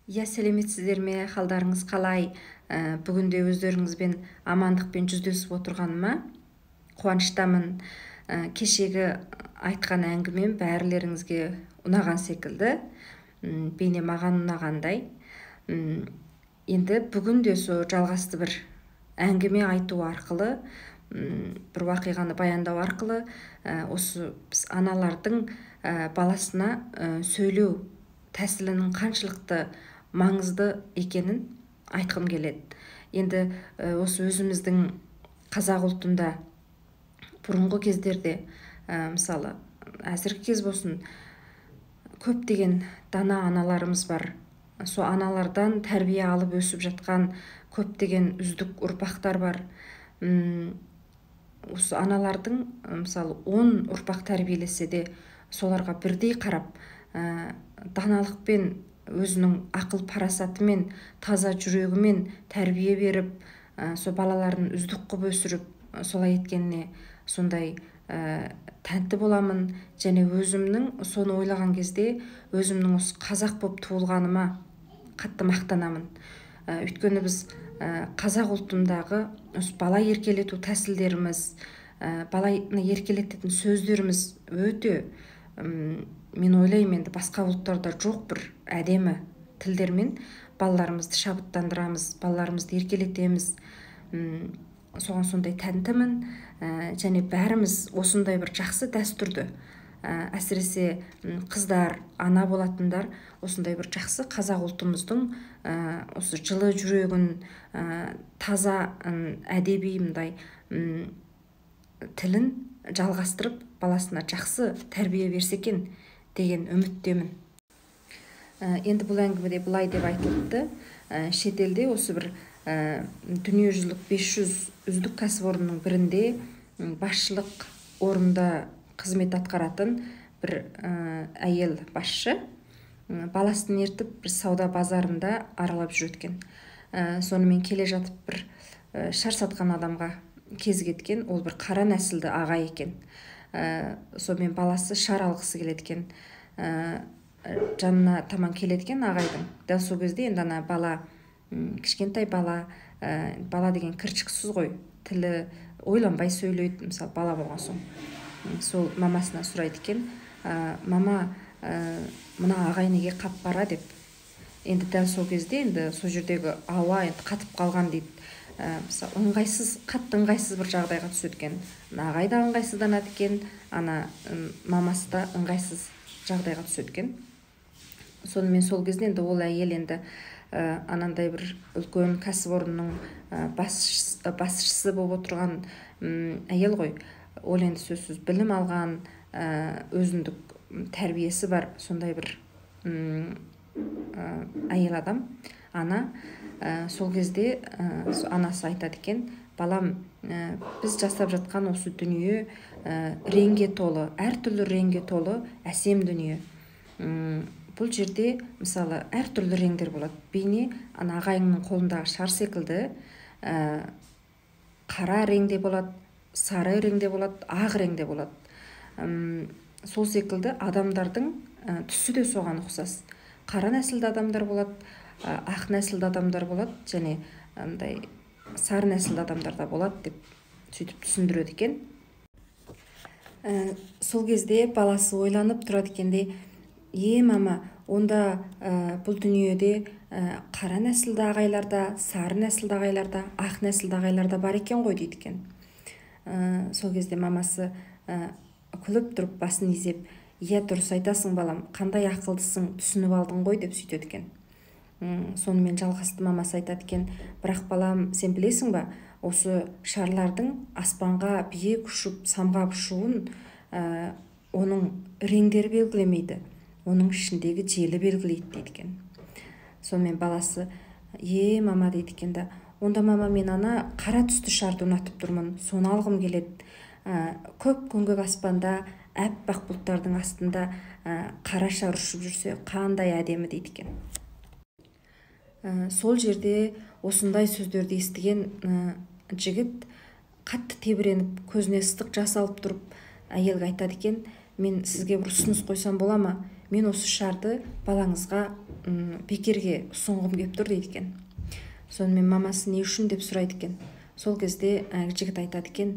Сәлеметсіздер ме, қалдарыңыз қалай? Бүгінде өздеріңізбен амандықпен жүздесіп отырғаныма қуаныштамын. Кешегі айтқан әңгімем бәрілеріңізге ұнаған секілді. Бейне маған ұнағандай. Енді бүгінде сол жалғасты бір әңгіме айту арқылы, бір уақиғаны баяндау арқылы, осы біз аналардың баласына сөйлеу тәсілінің қаншылықты маңызды екенін айтқым келеді. Енді осы өзіміздің қазақ ұлтында бұрынғы кездерде, мысалы әзіргі кез болсын, көптеген дана аналарымыз бар. Сол аналардан тәрбие алып өсіп жатқан көптеген үздік ұрпақтар бар. Осы аналардың мысалы 10 ұрпақ тәрбиелесе де соларға бірдей қарап, даналықпен, өзінің ақыл парасатымен, таза жүрегімен тәрбие беріп, сол балаларын үздік қып өсіріп, солай еткеніне сондай тәнті боламын. Және өзімнің соны ойлаған кезде өзімнің осы қазақ болып туылғаныма қатты мақтанамын. Өйткені біз қазақ ұлтындағы бала еркелету тәсілдеріміз, баланы еркелететін сөздеріміз өте, мен ойлаймын, енді басқа ұлттарда жоқ бір әдемі тілдермен балаларымызды шабыттандырамыз, балаларымызды еркелетеміз. Соған сондай тәнтімін. Және бәріміз осындай бір жақсы дәстүрді, әсіресе қыздар, ана болатындар осындай бір жақсы қазақ ұлтымыздың осы жылы жүрегін, таза әдеби тілін жалғастырып, баласына жақсы тәрбие берсе екен деген үміттемін. Енді бұл әңгімеде былай деп айтылыпты. Шетелде осы бір дүниежүзілік 500 үздік кәсіпорынның бірінде басшылық орында қызмет атқаратын бір әйел басшы баласын ертіп бір сауда базарында аралап жүреткен. Сонымен келе жатып бір шар сатқан адамға кезі кеткен. Ол бір қара нәсілді аға екен. Сонымен баласы шар алғысы келеткен. Жанына таман келеткен ағайдың. Дәл сол кезде енді ана бала, кішкентай бала, бала деген кірчіксіз ғой, тілі ойланбай сөйлейді, мысалы бала болған соң. Сол мамасына сұрайды екен: мама, мына ағай неге қап бара деп. Енді дәл сол кезде енді сол жердегі ауа енді қатып қалған дейді. Мысалы ыңғайсыз, қатты ыңғайсыз бір жағдайға түседі екен. Ағай да ыңғайсызданады екен, ана мамасы да ыңғайсыз жағдайға түседі екен. Сонымен сол кезде енді ол әйел енді анандай бір үлкен кәсіпорынның басшысы болып отырған әйел ғой. Ол енді сөзсіз білім алған, өзіндік тәрбиесі бар, сондай бір әйел адам, ана. Сол кезде анасы айтады екен: балам, біз жасап жатқан осы дүние реңге толы, әртүрлі реңге толы әсем дүние. Бұл жерде мысалы әртүрлі реңдер болады. Бейне ана ағайыңның қолындағы шар секілді қара реңде болады, сары реңде болады, ақ реңде болады. Сол секілді адамдардың түсі де соған ұқсас. Қара нәсілді адамдар болады, ақ нәсілді адамдар болады, және сары нәсілді адамдар да болады деп сөйтіп түсіндіреді екен. Сол кезде баласы ойланып тұрады екенде: мама, онда бұл дүниеде қара нәсілді ағайларда, сары нәсілді ағайларда, ақ нәсілді ағайларда бар екен ғой дейді екен. Сол кезде мамасы күліп тұрып басын изеп: дұрыс айтасың балам, қандай ақылдысың, түсініп алдың ғой деп сөйтеді екен. Сонымен жалғасты мамасы айтады екен: бірақ балам, сен білесің ба, осы шарлардың аспанға биік ұшып, самғап ұшуын оның реңдері белгілемейді, оның ішіндегі желі белгілейді дейді екен. Сонымен баласы: мама дейді екен да, онда мама, мен ана қара түсті шарды ұнатып тұрмын, соны алғым келеді. Көп көңгек аспанда, әппақ бұлттардың астында қара шар ұшып жүрсе қандай әдемі дейді екен. Сол жерде осындай сөздерді естіген жігіт қатты тебіреніп, көзіне ыстық жас алып тұрып, әйелге айтады екен: мен сізге бір ұсыныс қойсам бола ма? Мен осы шарды балаңызға бекерге ұсынғым келіп тұр дейді екен. Сонымен мамасы не үшін деп сұрайды екен. Сол кезде жігіт айтады екен,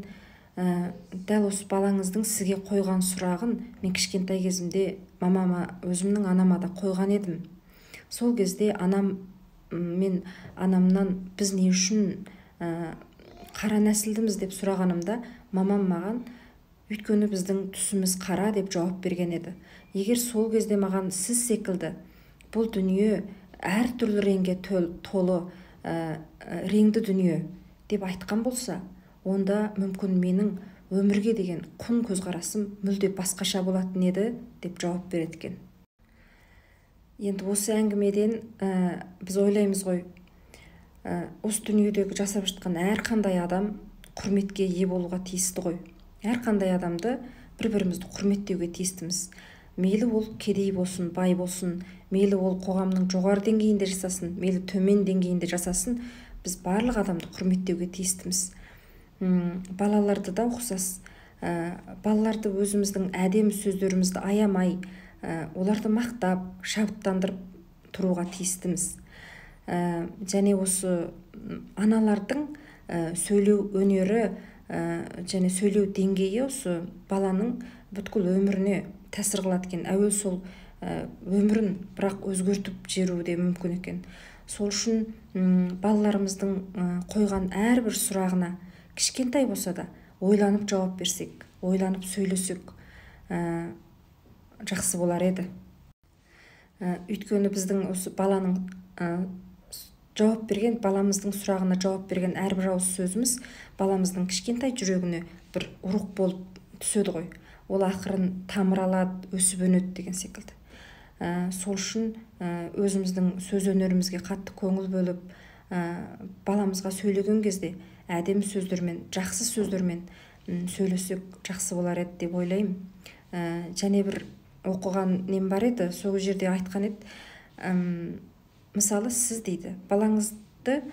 дәл осы балаңыздың сізге қойған сұрағын мен кішкентай кезімде мамама, өзімнің анама да қойған едім. Сол кезде анам мен анамнан біз не үшін қара нәсілдіміз деп сұрағанымда, мамам маған өйткені біздің түсіміз қара деп жауап берген еді. Егер сол кезде маған сіз секілді бұл дүние әртүрлі реңге толы реңді дүние деп айтқан болса, онда мүмкін менің өмірге деген құн көзқарасым мүлде басқаша болатын еді деп жауап береді екен. Енді осы әңгімеден біз ойлаймыз ғой, осы дүниедегі жасап жатқан әрқандай адам құрметке ие болуға тиісті ғой. Әрқандай адамды бір-бірімізді құрметтеуге тиістіміз. Мейлі ол кедей болсын, бай болсын, мейлі ол қоғамның жоғары деңгейінде жасасын, мейлі төмен деңгейінде жасасын, біз барлық адамды құрметтеуге тиістіміз. Балаларды да ұқсас. Балаларды өзіміздің әдемі сөздерімізді аямай, оларды мақтап, шабыттандырып тұруға тиістіміз. Және осы аналардың сөйлеу өнері және сөйлеу деңгейі осы баланың бүткіл өміріне тәсір қылады екен. Әуел сол өмірін бірақ өзгертіп жіберуі де мүмкін екен. Сол үшін балаларымыздың қойған әрбір сұрағына кішкентай болса да ойланып жауап берсек, ойланып сөйлесек жақсы болар еді. Өйткені біздің осы баланың баламыздың сұрағына жауап берген әрбір ауыз сөзіміз баламыздың кішкентай жүрегіне бір ұрық болып түседі ғой. Ол ақырын тамыр алады, өсіп өнеді деген секілді. Сол үшін өзіміздің сөз өнерімізге қатты көңіл бөліп, баламызға сөйлеген кезде әдемі сөздермен, жақсы сөздермен сөйлесек жақсы болар еді деп ойлаймын. Және бір оқыған нем бар еді, сол жерде айтқан еді, мысалы сіз дейді, балаңызды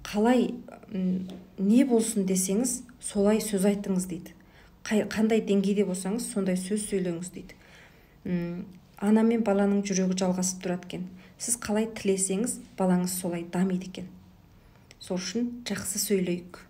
қалай не болсын десеңіз, солай сөз айтыңыз дейді. Қандай деңгейде болсаңыз, сондай сөз сөйлеңіз дейді. Ана мен баланың жүрегі жалғасып тұрады екен. Сіз қалай тілесеңіз, балаңыз солай дамиды екен. Сол үшін жақсы сөйлейік.